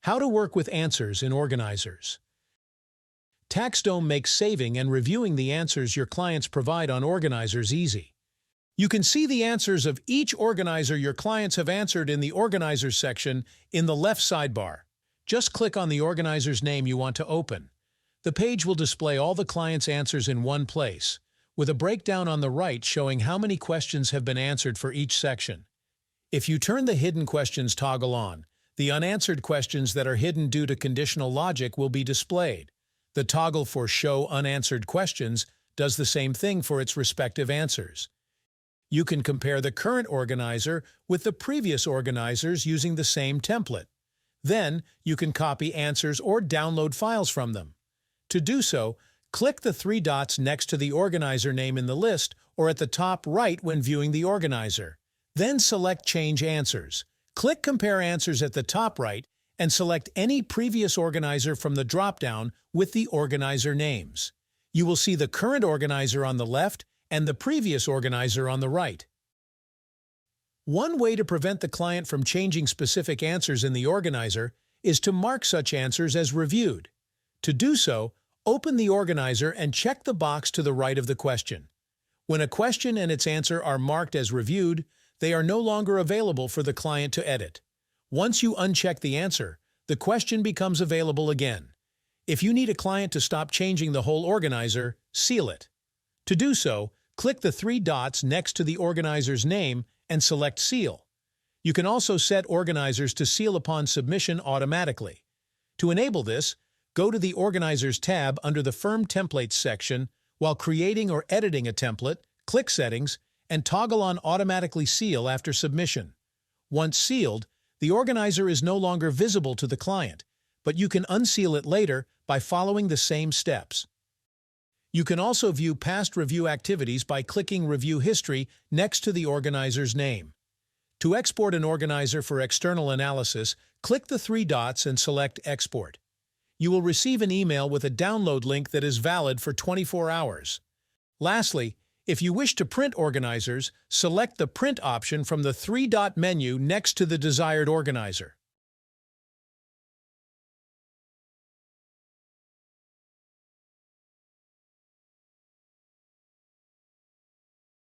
How to work with answers in organizers. TaxDome makes saving and reviewing the answers your clients provide on organizers easy. You can see the answers of each organizer your clients have answered in the Organizers section in the left sidebar. Just click on the organizer's name you want to open. The page will display all the clients' answers in one place, with a breakdown on the right showing how many questions have been answered for each section. If you turn the Hidden Questions toggle on, the unanswered questions that are hidden due to conditional logic will be displayed. The toggle for Show Unanswered Questions does the same thing for its respective answers. You can compare the current organizer with the previous organizers using the same template. Then, you can copy answers or download files from them. To do so, click the three dots next to the organizer name in the list or at the top right when viewing the organizer. Then select Change Answers. Click Compare Answers at the top right and select any previous organizer from the drop-down with the organizer names. You will see the current organizer on the left and the previous organizer on the right. One way to prevent the client from changing specific answers in the organizer is to mark such answers as reviewed. To do so, open the organizer and check the box to the right of the question. When a question and its answer are marked as reviewed, they are no longer available for the client to edit. Once you uncheck the answer, the question becomes available again. If you need a client to stop changing the whole organizer, seal it. To do so, click the three dots next to the organizer's name and select Seal. You can also set organizers to seal upon submission automatically. To enable this, go to the Organizers tab under the Firm Templates section. While creating or editing a template, click Settings and toggle on Automatically Seal after submission. Once sealed, the organizer is no longer visible to the client, but you can unseal it later by following the same steps. You can also view past review activities by clicking Review History next to the organizer's name. To export an organizer for external analysis, click the three dots and select Export. You will receive an email with a download link that is valid for 24 hours. Lastly, if you wish to print organizers, select the Print option from the three-dot menu next to the desired organizer.